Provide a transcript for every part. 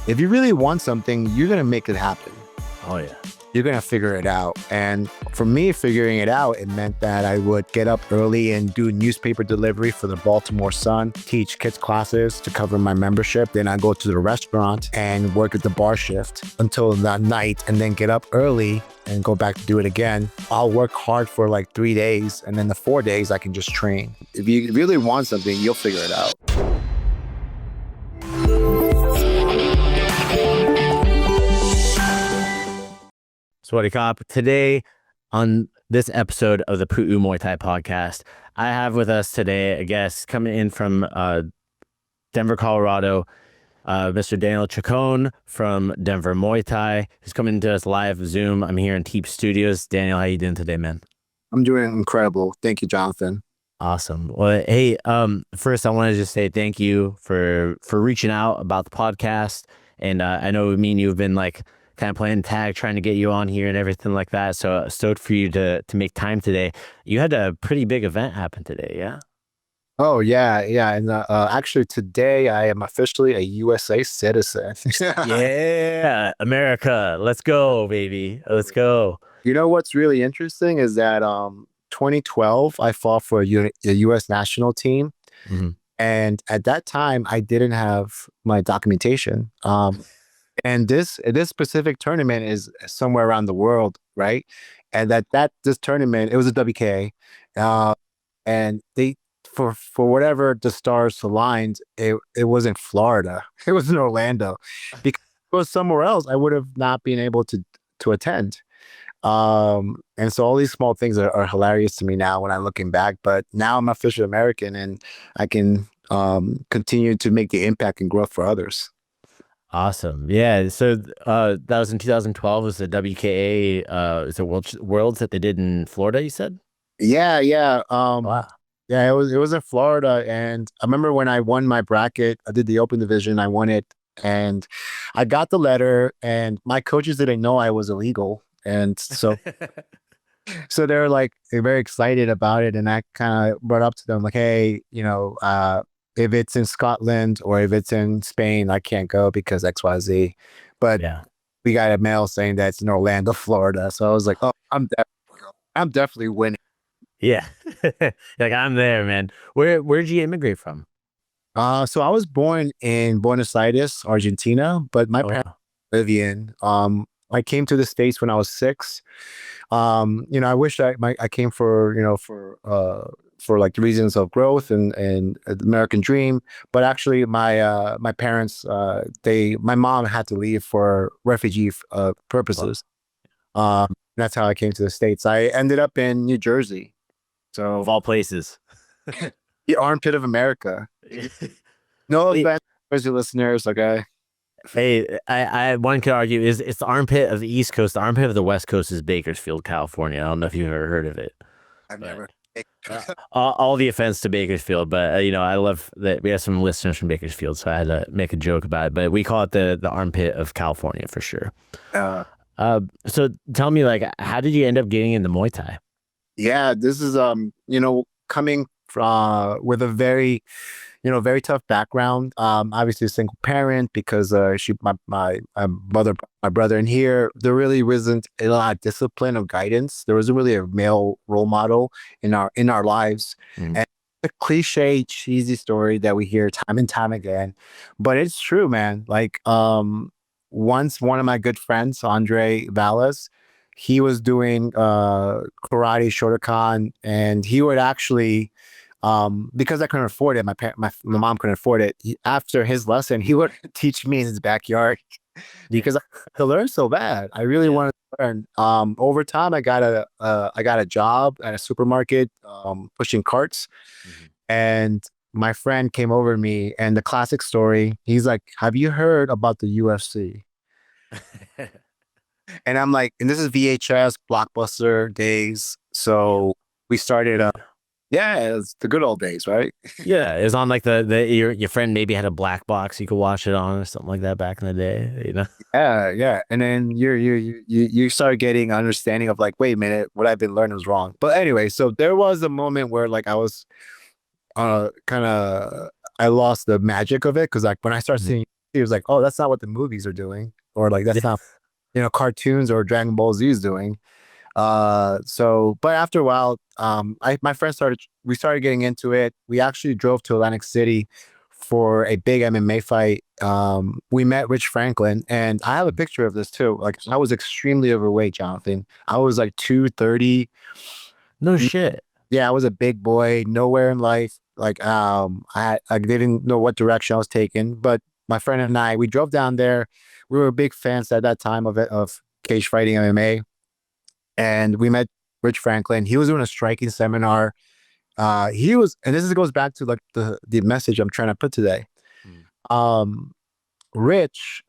if you really want something, you're going to make it happen. Oh, yeah. You're going to figure it out. And for me, figuring it out, it meant that I would get up early and do newspaper delivery for the Baltimore Sun, teach kids classes to cover my membership. Then I go to the restaurant and work at the bar shift until that night, and then get up early and go back to do it again. I'll work hard for like 3 days, and then the 4 days I can just train. If you really want something, you'll figure it out. Swaddy Cop. Today, on this episode of the Pu'u Muay Thai Podcast, I have with us today a guest coming in from Denver, Colorado, Mr. Daniel Chacon from Denver Muay Thai. He's coming to us live Zoom. I'm here in Teep Studios. Daniel, how you doing today, man? I'm doing incredible. Thank you, Jonathan. Awesome. Well, hey, first I want to just say thank you for reaching out about the podcast. And I know me and you have been like kind of playing tag, trying to get you on here and everything like that. So stoked for you to make time today. You had a pretty big event happen today, yeah? Oh, yeah. And actually today I am officially a USA citizen. Yeah, America. Let's go, baby. Let's go. You know what's really interesting is that 2012, I fought for a U.S. national team. Mm-hmm. And at that time, I didn't have my documentation. And this specific tournament is somewhere around the world, right? And this tournament, it was a WKA, and they for whatever the stars aligned, it was in Florida. It was in Orlando. Because if it was somewhere else, I would have not been able to attend. And so all these small things are hilarious to me now when I'm looking back. But now I'm officially American, and I can continue to make the impact and growth for others. Awesome. Yeah. So that was in 2012. Was the WKA? Is it Worlds that they did in Florida? You said? Yeah. Wow. Yeah. It was in Florida, and I remember when I won my bracket. I did the open division. I won it, and I got the letter. And my coaches didn't know I was illegal, and so so they're like very excited about it. And I kind of brought up to them like, hey, if it's in Scotland or if it's in Spain, I can't go because XYZ. But yeah, we got a mail saying that it's in Orlando, Florida. So I was like, oh, I'm definitely winning. Yeah. Like, I'm there, man. Where'd you immigrate from? So I was born in Buenos Aires, Argentina, but my parents were Bolivian. I came to the States when I was 6. I wish I came for like reasons of growth and the American dream. But actually my parents, my mom had to leave for refugee purposes. That's how I came to the States. I ended up in New Jersey. So Of all places. the armpit of America. No offense to listeners, okay? Hey, I one could argue it's the armpit of the East Coast. The armpit of the West Coast is Bakersfield, California. I don't know if you've ever heard of it. I've never. All the offense to Bakersfield, but I love that we have some listeners from Bakersfield, so I had to make a joke about it. But we call it the armpit of California for sure. So tell me, like, how did you end up getting into Muay Thai? Yeah, this is coming from with a very tough background. Obviously a single parent because my brother in here, there really wasn't a lot of discipline or guidance. There wasn't really a male role model in our lives. Mm. And a cliche, cheesy story that we hear time and time again, but it's true, man. Like once one of my good friends, Andre Valles, he was doing karate Shotokan, and he would actually because I couldn't afford it, my mom couldn't afford it. After his lesson, he would teach me in his backyard because I learned so bad. I really wanted to learn. Over time, I got a job at a supermarket, pushing carts, and my friend came over to me, and the classic story. He's like, "Have you heard about the UFC?" And I'm like, and this is VHS Blockbuster days, so we started. Yeah, it's the good old days, right? Yeah, it was on like your friend maybe had a black box you could watch it on or something like that back in the day, Yeah, and then you start getting understanding of like, wait a minute, what I've been learning was wrong. But anyway, so there was a moment where like I was I lost the magic of it because like when I started seeing he was like, oh, that's not what the movies are doing, or like that's not cartoons or Dragon Ball Z is doing. But after a while, my friends we started getting into it. We actually drove to Atlantic City for a big MMA fight. We met Rich Franklin, and I have a picture of this too. Like I was extremely overweight, Jonathan. I was like 230. No shit. Yeah, I was a big boy, nowhere in life. Like I didn't know what direction I was taking. But my friend and we drove down there. We were big fans at that time of cage fighting MMA. And we met Rich Franklin. He was doing a striking seminar. And goes back to like the message I'm trying to put today. Rich,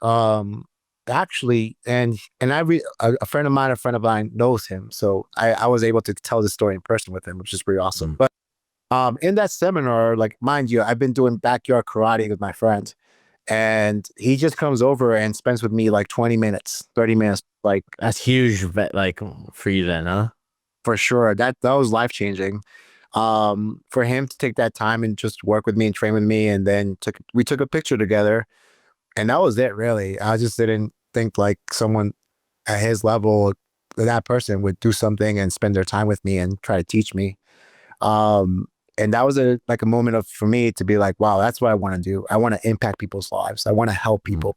actually, and a friend of mine knows him, so I was able to tell the story in person with him, which is pretty awesome. But in that seminar, like mind you, I've been doing backyard karate with my friend, and he just comes over and spends with me like 20 minutes, 30 minutes. Like that's huge, like for you then, huh? For sure, that was life changing. For him to take that time and just work with me and train with me, and then we took a picture together, and that was it. Really, I just didn't think like someone at his level, that person would do something and spend their time with me and try to teach me. And that was a moment for me to be like, wow, that's what I want to do. I want to impact people's lives. I want to help people.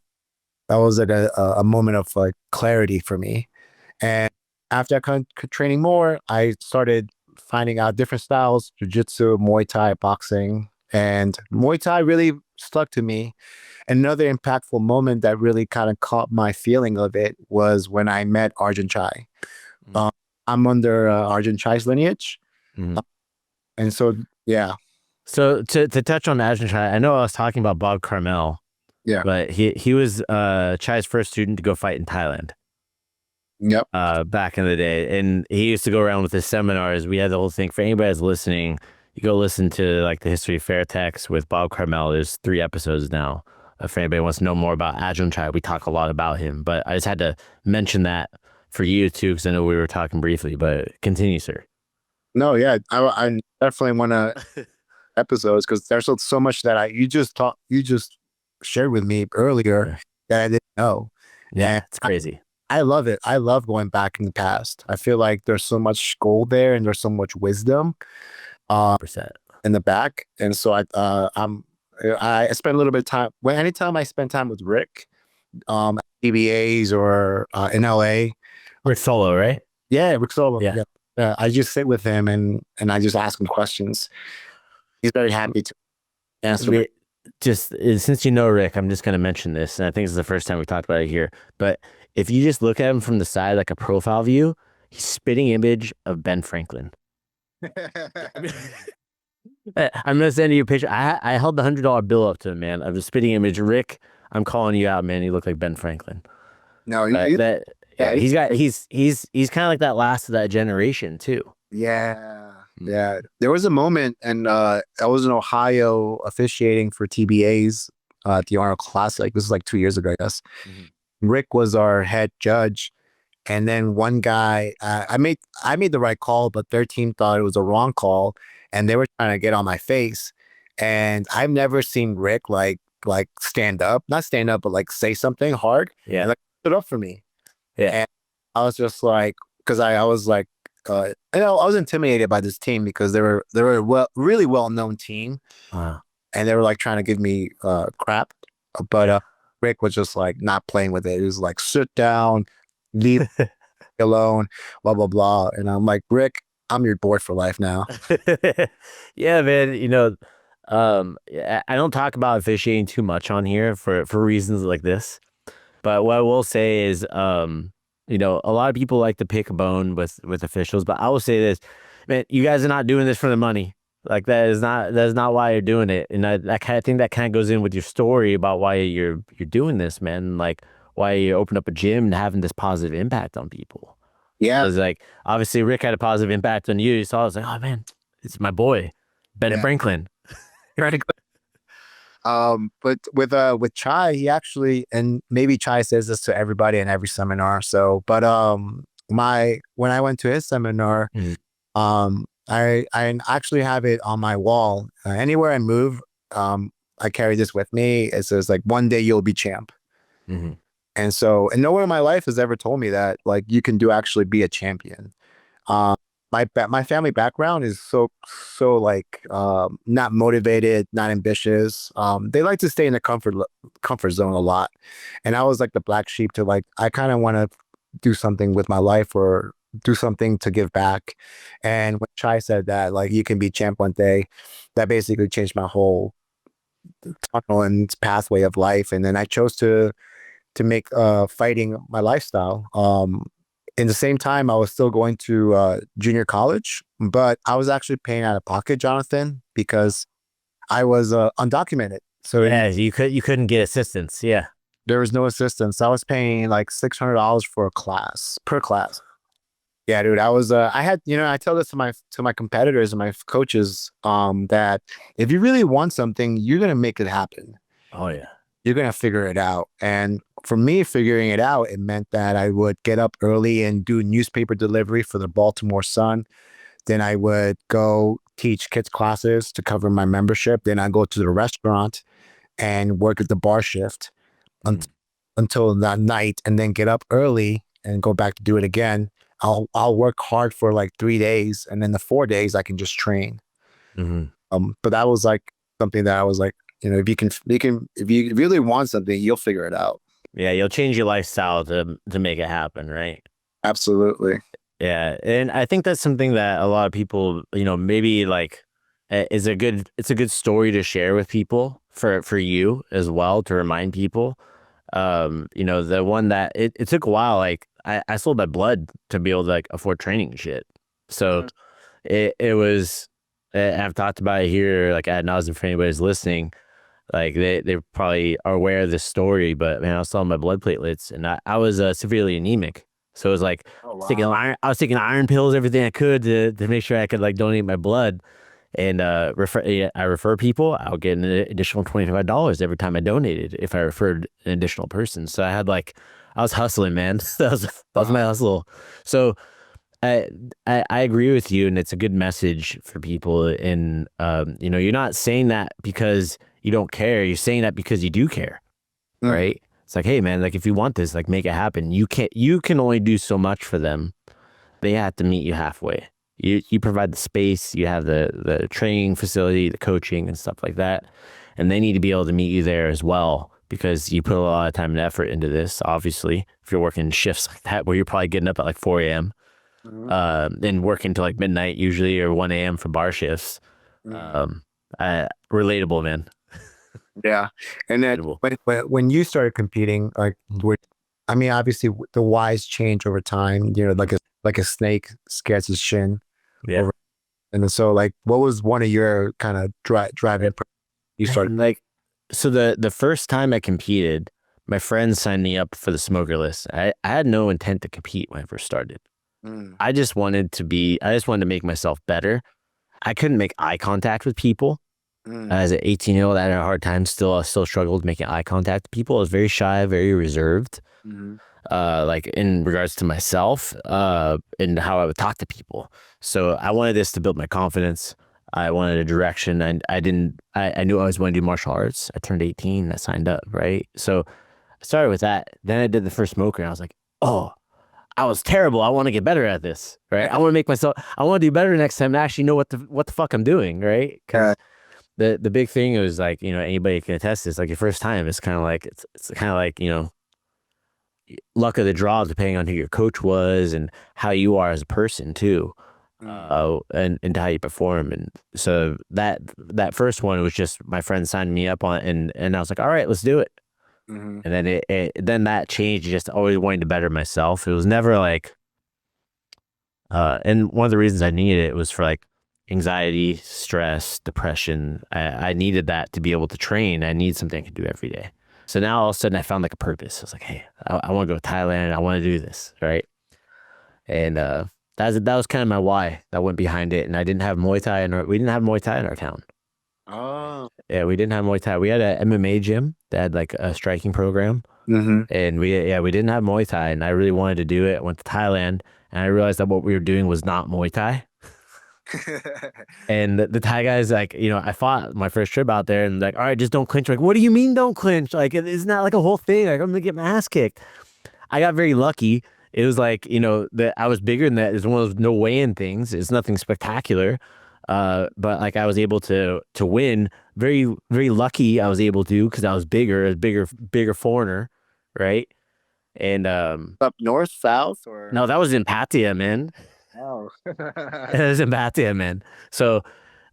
That was like a moment of like clarity for me. And after I kind of training more, I started finding out different styles: jiu-jitsu, Muay Thai, boxing, and Muay Thai really stuck to me. Another impactful moment that really kind of caught my feeling of it was when I met Arjarn Chai. I'm under Arjarn Chai's lineage. And so, yeah. So to touch on Arjarn Chai, I know I was talking about Bob Carmel. Yeah. But he was Chai's first student to go fight in Thailand. Yep. Back in the day. And he used to go around with his seminars. We had the whole thing. For anybody that's listening, you go listen to like the history of fair text with Bob Carmel. There's 3 episodes now. If anybody wants to know more about Arjarn Chai, we talk a lot about him. But I just had to mention that for you too, because I know we were talking briefly. But continue, sir. No, yeah, I definitely want to episodes, because there's so much that you just shared with me earlier that I didn't know. Yeah, it's crazy. I love it. I love going back in the past. I feel like there's so much gold there, and there's so much wisdom in the back. And so I spend a little bit of time anytime I spend time with Rick, TBAs or in LA. Rick Solo, right? Yeah, Rick Solo. Yeah. I just sit with him and I just ask him questions. He's very happy to answer. Just since you know Rick, I'm just going to mention this, and I think this is the first time we talked about it here. But if you just look at him from the side, like a profile view, he's spitting image of Ben Franklin. I'm gonna send you a picture. I held the $100 bill up to him, man. Of a spitting image. Rick, I'm calling you out, man. You look like Ben Franklin. No, he's kind of like that last of that generation too. Yeah. Yeah. There was a moment, and I was in Ohio officiating for TBAs at the Arnold Classic. This was like 2 years ago, I guess. Rick was our head judge. And then one guy, I made the right call, but their team thought it was a wrong call, and they were trying to get on my face. And I've never seen Rick like stand up, not stand up, but like say something hard. Yeah, and, like, stood up for me. Yeah, and I was just like, because I was like, I was intimidated by this team because they were a really well known team, and they were like trying to give me crap, but Rick was just like not playing with it. He was like, sit down, leave alone, blah blah blah. And I'm like, Rick, I'm your boy for life now. Yeah, man. I don't talk about officiating too much on here for reasons like this, but what I will say is, a lot of people like to pick a bone with officials, but I will say this, man, you guys are not doing this for the money. Like that is not why you're doing it. And I think that kind of goes in with your story about why you're doing this, man. Like why you open up a gym and having this positive impact on people. Yeah. Because like obviously Rick had a positive impact on you. So I was like, oh man, it's my boy, Ben Franklin. You're right. But with Chai, he actually, and maybe Chai says this to everybody in every seminar. So, but when I went to his seminar, I actually have it on my wall. Anywhere I move, I carry this with me. It says like, one day you'll be champ. Mm-hmm. And so, and no one in my life has ever told me that like you can do actually be a champion. Um, my family background is so like not motivated, not ambitious. They like to stay in the comfort zone a lot, and I was like the black sheep to like I kind of want to do something with my life or do something to give back. And when Chai said that like you can be champ one day, that basically changed my whole tunnel and pathway of life. And then I chose to make fighting my lifestyle. In the same time, I was still going to junior college, but I was actually paying out of pocket, Jonathan, because I was undocumented. So Yeah, you couldn't get assistance. Yeah. there was no assistance. I was paying like $600 for a class per class. Yeah, dude. I was I had, I tell this to my competitors and my coaches that if you really want something, you're gonna make it happen. Oh yeah. You're gonna figure it out. And for me, figuring it out, it meant that I would get up early and do newspaper delivery for the Baltimore Sun. Then I would go teach kids classes to cover my membership. Then I go to the restaurant and work at the bar shift un- until that night, and then get up early and go back to do it again. I'll work hard for like 3 days, and then the 4 days I can just train. Mm-hmm. But that was like something that I was like, if you really want something, you'll figure it out. Yeah, you'll change your lifestyle to make it happen, right? Absolutely. Yeah, and I think that's something that a lot of people, maybe like it's a good story to share with people for you as well to remind people. The one that it took a while. Like I sold my blood to be able to like afford training and shit. So it was. I've talked about it here, like ad nauseum for anybody who's listening. Like they probably are aware of this story, but man, I was selling my blood platelets, and I was severely anemic. So it was like I was taking iron pills, everything I could to make sure I could like donate my blood. And I refer people. I'll get an additional $25 every time I donated if I referred an additional person. So I was hustling, man. that was my hustle. So I agree with you, and it's a good message for people. And you're not saying that because you don't care. You're saying that because you do care, right? It's like, hey, man, like if you want this, like make it happen. You can only do so much for them. They have to meet you halfway. You provide the space, you have the training facility, the coaching and stuff like that. And they need to be able to meet you there as well, because you put a lot of time and effort into this. Obviously, if you're working shifts like that, where you're probably getting up at like 4 a.m. And working till like midnight usually, or 1 a.m. for bar shifts. Relatable, man. Yeah. And then when you started competing, like, obviously the whys change over time, like a snake scares its shin. Yeah. And so like, what was one of your kind of driving you started? Like, so the first time I competed, my friends signed me up for the smoker list. I had no intent to compete when I first started. I just wanted to make myself better. I couldn't make eye contact with people. As an 18-year-old, I had a hard time. I still struggled making eye contact with people. I was very shy, very reserved. Like in regards to myself, and how I would talk to people. So I wanted this to build my confidence. I wanted a direction, and I knew I always wanted to do martial arts. I turned 18, I signed up, right? So I started with that. Then I did the first smoker, and I was like, oh, I was terrible. I want to get better at this, right? I want to do better next time and actually know what the fuck I'm doing, right? Because the big thing is like, anybody can attest this, like your first time, it's kind of like, it's kind of like, luck of the draw, depending on who your coach was and how you are as a person too, and how you perform. And so that first one was just my friend signed me up on it, and I was like, all right, let's do it. And then then that changed. Just always wanting to better myself. It was never like, and one of the reasons I needed it was for like anxiety, stress, depression. I needed that to be able to train. I need something I can do every day. So now all of a sudden I found like a purpose. I was like, hey, I want to go to Thailand. I want to do this, right? And that was kind of my why that went behind it. And I didn't have Muay Thai, we didn't have Muay Thai in our town. Oh. Yeah, we didn't have Muay Thai. We had an MMA gym that had like a striking program. And we didn't have Muay Thai, and I really wanted to do it. I went to Thailand, and I realized that what we were doing was not Muay Thai. And the Thai guys, like, I fought my first trip out there and like, all right, just don't clinch. Like, what do you mean don't clinch? Like, isn't that like a whole thing? Like, I'm gonna get my ass kicked. I got very lucky. It was like, that I was bigger than that. It's one of those no weigh-in things. It's nothing spectacular. But like I was able to win. Very, very lucky I was able to because I was bigger, bigger foreigner, right? And Up north, south, or no, that was in Pattaya, man. oh, It was in Pattaya, man. So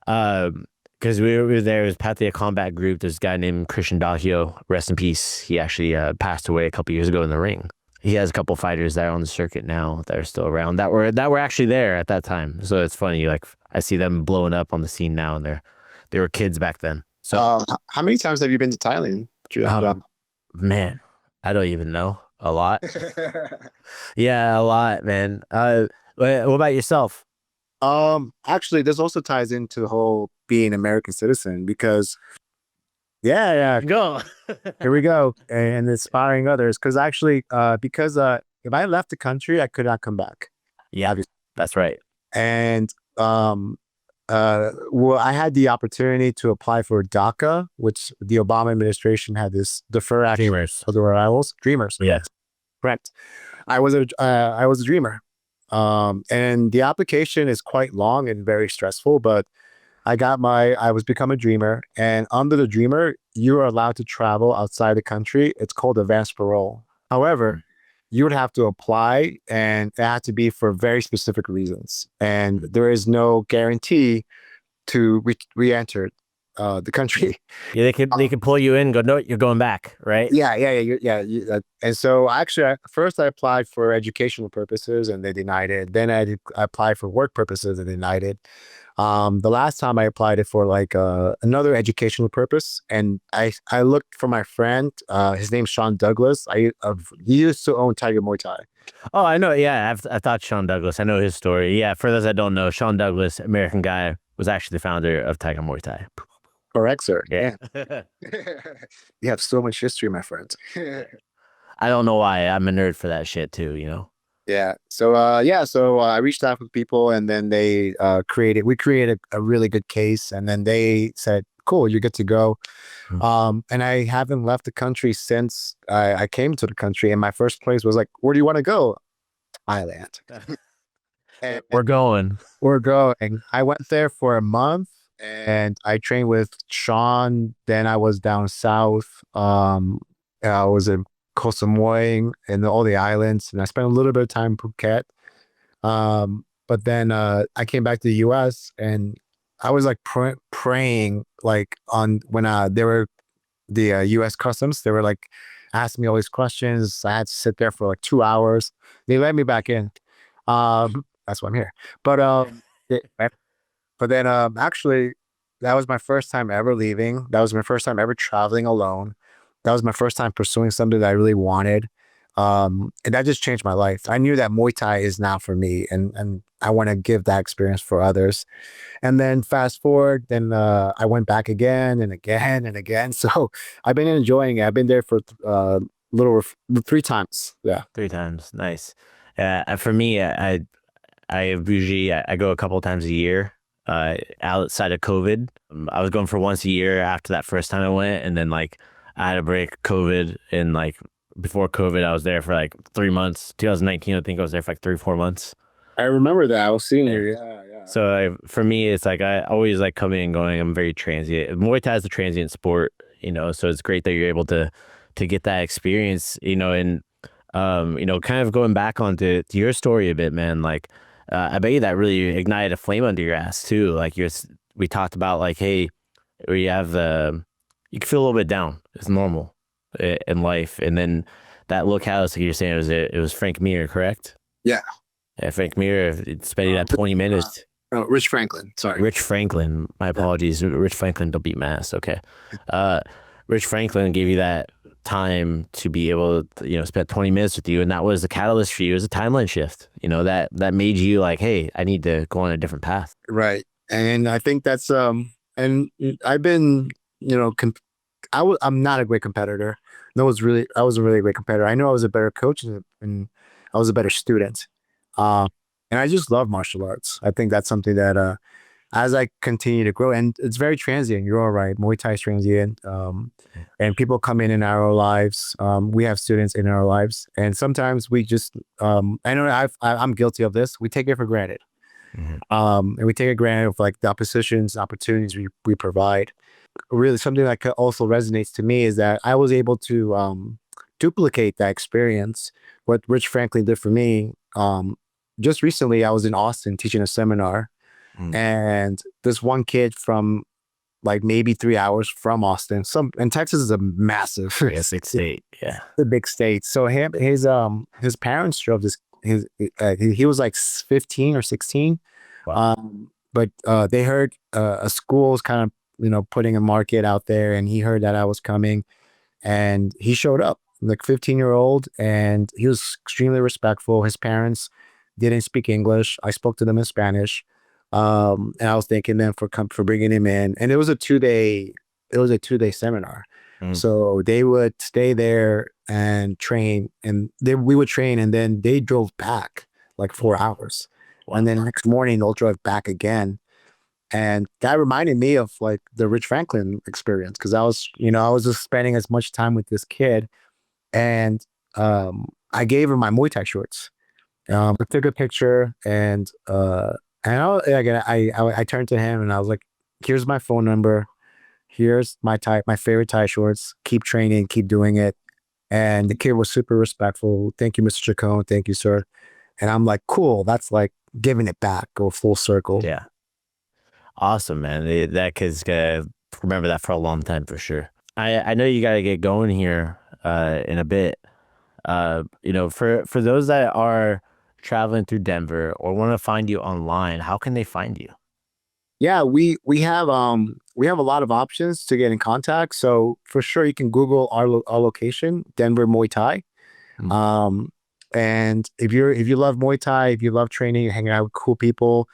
because we were there, it was Pattaya Combat Group. There's a guy named Christian Dahio, rest in peace. He actually passed away a couple years ago in the ring. He has a couple fighters that are on the circuit now that are still around that were actually there at that time. So it's funny, like I see them blowing up on the scene now, and they were kids back then. So how many times have you been to Thailand? Man, I don't even know. A lot. Yeah, a lot, man. What about yourself? Actually, this also ties into the whole being an American citizen because, yeah, Go. here we go, and inspiring others. Because actually, if I left the country, I could not come back. Yeah, Obviously. that's right. And well, I had the opportunity to apply for DACA, which the Obama administration had this defer action Dreamers. for the arrivals. Dreamers. Yes. Correct. I was a dreamer. And the application is quite long and very stressful, but I was become a dreamer, and under the dreamer, you are allowed to travel outside the country. It's called advanced parole. However, you would have to apply, and it had to be for very specific reasons. And there is no guarantee to re-enter the country. Yeah, they could pull you in and go, no, you're going back, right? Yeah. And so actually, first I applied for educational purposes and they denied it. Then I applied for work purposes and they denied it. The last time I applied it for like another educational purpose, and I looked for my friend. His name's Sean Douglas. He used to own Tiger Muay Thai. Oh, I know. Yeah, I thought Sean Douglas. I know his story. Yeah, for those that don't know, Sean Douglas, American guy, was actually the founder of Tiger Muay Thai. Correct, sir. Yeah. You have so much history, my friend. I don't know why. I'm a nerd for that shit too, Yeah. So I reached out with people, and then we created a really good case, and then they said, cool, you're good to go. And I haven't left the country since I came to the country, and my first place was like, where do you want to go? Thailand. And We're going. I went there for a month, and I trained with Sean. Then I was down south. I was in Koh Samui and all the islands, and I spent a little bit of time in Phuket. But then I came back to the U.S. and I was like praying, like on when they were the U.S. Customs. They were like asking me all these questions. I had to sit there for like 2 hours. They let me back in. That's why I'm here. But but then actually, that was my first time ever leaving. That was my first time ever traveling alone. That was my first time pursuing something that I really wanted. And that just changed my life. I knew that Muay Thai is now for me, and I want to give that experience for others. And then fast forward, then I went back again and again and again. So I've been enjoying it. I've been there for little 3 times. Yeah. 3 times. Nice. For me, I usually I go a couple times a year. Outside of COVID, I was going for once a year after that first time I went, and then like I had a break COVID, and like before COVID I was there for like 3 months. 2019, I think I was there for like 3-4 months. I remember that. I was seeing you. Yeah. So for me, it's like I always like coming and going. I'm very transient. Muay Thai is a transient sport, so it's great that you're able to get that experience, and kind of going back onto your story a bit, man. Like I bet you that really ignited a flame under your ass too. Like we talked about like, hey, you can feel a little bit down. It's normal in life. And then that locality, like you're saying, it was Frank Mir, correct? Yeah. Yeah, Frank Mir, spending that 20 minutes. Rich Franklin. Sorry. Rich Franklin. My apologies. Rich Franklin, don't beat my ass. Okay. Rich Franklin gave you that time to be able to, spend 20 minutes with you. And that was the catalyst for you. It was a timeline shift, that made you like, hey, I need to go on a different path. Right. And I think that's, and I've been, I'm not a great competitor. I was a really great competitor. I know I was a better coach and I was a better student. And I just love martial arts. I think that's something that as I continue to grow, and it's very transient. You're all right. Muay Thai is transient. And people come in our lives. We have students in our lives, and sometimes we just, I know I'm guilty of this. We take it for granted. And we take it granted of like the positions, opportunities we provide. Really, something that also resonates to me is that I was able to duplicate that experience, what Rich Franklin did for me. Just recently, I was in Austin teaching a seminar, and this one kid from like maybe 3 hours from Austin. And Texas is a massive, Yes, big state. Yeah, the big state. So his parents drove this. He was like 15 or 16. Wow. But they heard a school's kind of putting a market out there, and he heard that I was coming, and he showed up, like 15-year-old, and he was extremely respectful. His parents didn't speak English. I spoke to them in Spanish. And I was thanking them for bringing him in. And it was a 2-day seminar. So they would stay there and train, and we would train, and then they drove back like 4 hours. Wow. And then next morning they'll drive back again. And that reminded me of like the Rich Franklin experience, because I was just spending as much time with this kid, and I gave her my Muay Thai shorts. I took a picture, and I turned to him and I was like, "Here's my phone number. Here's my favorite Thai shorts. Keep training, keep doing it." And the kid was super respectful. "Thank you, Mr. Chacon. Thank you, sir." And I'm like, cool. That's like giving it back, go full circle. Yeah. Awesome, man. That kid's gonna remember that for a long time for sure. I know you got to get going here in a bit. For those that are traveling through Denver or want to find you online, how can they find you? Yeah, we have a lot of options to get in contact. So for sure, you can Google our location, Denver Muay Thai. And if you love Muay Thai, if you love training, hanging out with cool people,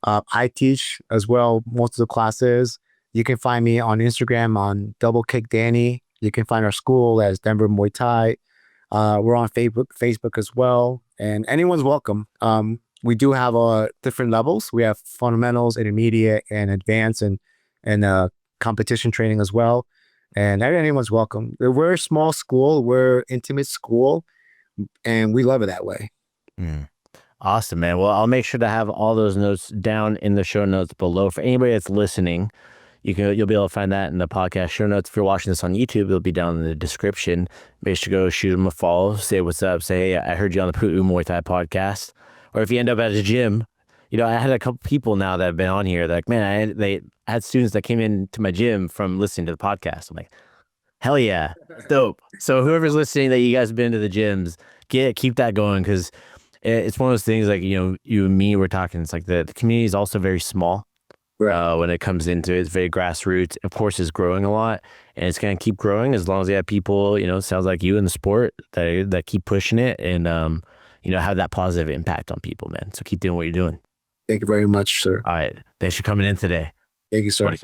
I teach as well most of the classes. You can find me on Instagram on Double Kick Danny. You can find our school as Denver Muay Thai. We're on Facebook as well, and anyone's welcome. We do have different levels. We have fundamentals, intermediate, and advanced, and competition training as well. And anyone's welcome. We're a small school. We're intimate school, and we love it that way. Awesome, man. Well, I'll make sure to have all those notes down in the show notes below. For anybody that's listening, you'll be able to find that in the podcast show notes. If you're watching this on YouTube, it'll be down in the description. Make sure to go shoot them a follow, say what's up, say, "Hey, I heard you on the Pu'u Muay Thai podcast." Or if you end up at a gym, I had a couple people now that have been on here. They're like, man, they had students that came into my gym from listening to the podcast. I'm like, hell yeah, dope. So whoever's listening that you guys have been to the gyms, keep that going, because it's one of those things like, you and me were talking, it's like the community is also very small. Right. When it comes into it, it's very grassroots. Of course, it's growing a lot, and it's going to keep growing as long as you have people, sounds like you in the sport that keep pushing it and, have that positive impact on people, man. So keep doing what you're doing. Thank you very much, sir. All right. Thanks for coming in today. Thank you, sir.